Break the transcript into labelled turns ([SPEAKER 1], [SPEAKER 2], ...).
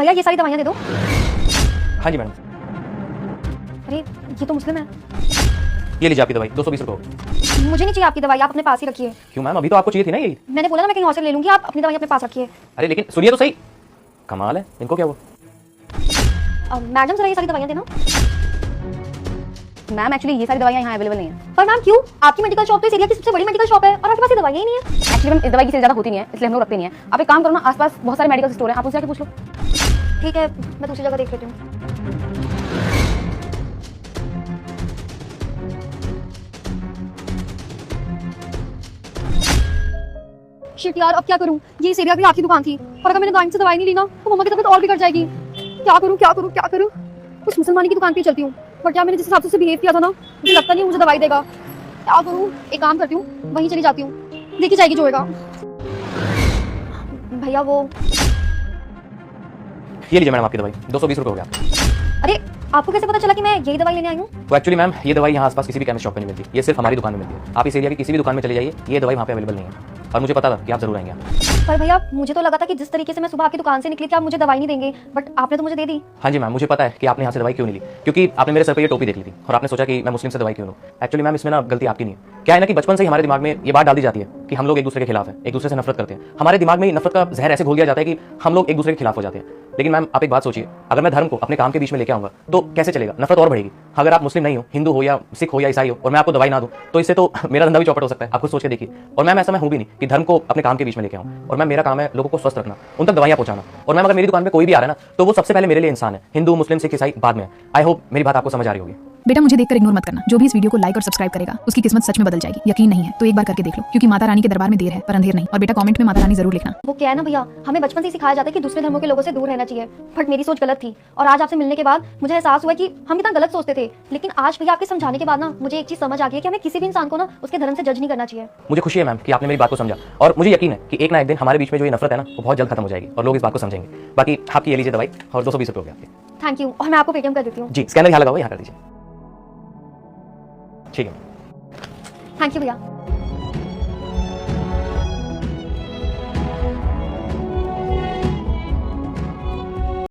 [SPEAKER 1] भैया ये सारी दवाइयाँ दे दो।
[SPEAKER 2] हाँ जी मैडम।
[SPEAKER 1] अरे ये तो मुस्लिम है।
[SPEAKER 2] ये लीजिए आपकी दवाई 220 रुपये।
[SPEAKER 1] मुझे नहीं चाहिए आपकी दवाई, आप अपने पास ही रखिए।
[SPEAKER 2] क्यों मैम, अभी तो आपको चाहिए थी ना यही।
[SPEAKER 1] मैंने बोला ना मैं कहीं और से ले लूंगी, आप अपनी दवाई अपने पास रखिए।
[SPEAKER 2] अरे लेकिन सुनिए तो सही, कमाल है, इनको क्या हुआ?
[SPEAKER 1] मैडम जरा ये सारी दवाइयाँ देना।
[SPEAKER 3] मैम एक्चुअली ये सारी दवाइयाँ यहाँ अवेलेबल नहीं है।
[SPEAKER 1] पर मैम क्यों? आपकी मेडिकल शॉप तो इस एरिया की सबसे बड़ी मेडिकल शॉप है और आपके पास ये दवाइयाँ ही नहीं है।
[SPEAKER 3] एक्चुअली मैम इस दवाई की सेल ज़्यादा होती नहीं है, इसलिए हम लोग रखते नहीं है। आप एक काम करो ना, आसपास बहुत सारे मेडिकल स्टोर हैं, आप उनसे जाके पूछ लो।
[SPEAKER 1] ठीक है, मैं दूसरी जगह देख लेती हूँ। शिट यार, अब क्या करूं? ये इस एरिया की आखिरी दुकान थी और अगर मैंने टाइम से दवाई नहीं ली ना तो मम्मा की तबीयत और बिगड़ जाएगी। क्या करूं क्या करूं क्या करूं? उस मुसलमानी की दुकान पे चलती हूँ, बट क्या मैंने जिस हिसाब से बिहेव किया था ना, मुझे लगता नहीं मुझे दवाई देगा। क्या करूं? एक काम करती हूँ, वहीं चली जाती हूँ, देखी जाएगी जो होगा। भैया वो
[SPEAKER 2] ये लीजिए मैडम आपकी दवाई 220 रुपये हो गया।
[SPEAKER 1] अरे आपको कैसे पता चला कि मैं यही दवाई लेने आई हूँ?
[SPEAKER 2] तो एक्चुअली मैम ये दवाई यहाँ आसपास किसी भी केमिस्ट शॉप पे नहीं मिलती, ये सिर्फ हमारी दुकान में मिलती है। आप इस एरिया की किसी भी दुकान में चले जाइए, ये दवाई वहाँ पे अवेलेबल नहीं है और मुझे पता था कि आप जरूर आएंगे।
[SPEAKER 1] पर भैया मुझे तो लगा था कि जिस तरीके से मैं सुबह आपकी दुकान से निकली थी आप मुझे दवाई नहीं देंगे, बट आपने तो मुझे दे दी।
[SPEAKER 2] हाँ जी मैम, मुझे पता है कि आपने यहाँ से दवाई क्यों नहीं ली, क्योंकि आपने मेरे सर पे ये टोपी देख ली थी और आपने सोचा कि मैं मुस्लिम से दवाई क्यों लूँ। एक्चुअली मैम इसमें ना गलती आपकी नहीं है। क्या है ना कि बचपन से ही हमारे दिमाग में ये बात डाल दी जाती है कि हम लोग एक दूसरे के खिलाफ हैं, एक दूसरे से नफरत करते हैं। हमारे दिमाग में नफरत का जहर ऐसे घोल दिया जाता है कि हम लोग एक दूसरे के खिलाफ हो जाते हैं। लेकिन मैम आप एक बात सोचिए, अगर मैं धर्म को अपने काम के बीच में लेके आऊंगा तो कैसे चलेगा? नफरत और बढ़ेगी। अगर आप मुस्लिम नहीं हो, हिंदू हो या सिख हो या ईसाई हो, और मैं आपको दवाई ना दूं तो इससे तो मेरा धंधा भी चौपट हो सकता है। आप खुद सोच के देखिए। और मैम ऐसा मैं हूं भी नहीं कि धर्म को अपने काम के बीच में लेके आऊं। और मैम मेरा काम है लोगों को स्वस्थ रखना, उन तक दवाइयां पहुंचाना। और मैम अगर मेरी दुकान पे कोई भी आ रहा है ना तो वो सबसे पहले मेरे लिए इंसान है। हिंदू मुस्लिम सिख ईसाई बाद में। आई होप मेरी बात आपको समझ आ रही होगी।
[SPEAKER 4] बेटा मुझे देखकर इग्नोर मत करना। जो भी इस वीडियो को लाइक और सब्सक्राइब करेगा उसकी किस्मत सच में बदल जाएगी। यकीन नहीं है तो एक बार करके देख लो, क्योंकि माता रानी के दरबार में देर है पर अंधेर नहीं। और बेटा कमेंट में माता रानी जरूर लिखना।
[SPEAKER 1] वो क्या है ना भैया, हमें बचपन से ही सिखाया जाता है कि दूसरे धर्मों के लोगों से दूर रहना चाहिए, बट मेरी सोच गलत थी। और आज आपसे मिलने के बाद मुझे एहसास हुआ कि हम इतना गलत सोचते थे। लेकिन आज भैया आपके समझाने के बाद ना मुझे एक चीज समझ आ गई है कि हमें किसी भी इंसान को ना उसके धर्म से जज नहीं करना चाहिए।
[SPEAKER 2] मुझे खुशी है मैम कि आपने मेरी बात को समझा और मुझे यकीन है कि एक ना एक दिन हमारे बीच में जो ये नफरत है ना वो बहुत जल्द खत्म हो जाएगी और लोग इस बात को समझेंगे। बाकी आपकी ये लीजिए दवाई और 220 रुपये हो गया आपके।
[SPEAKER 1] Thank you. और मैं आपको पेटीएम कर देती हूँ।
[SPEAKER 2] जी, स्कैनर यहाँ लगा हुआ, यहाँ कर दीजिए। ठीक है।
[SPEAKER 1] थैंक यू भैया।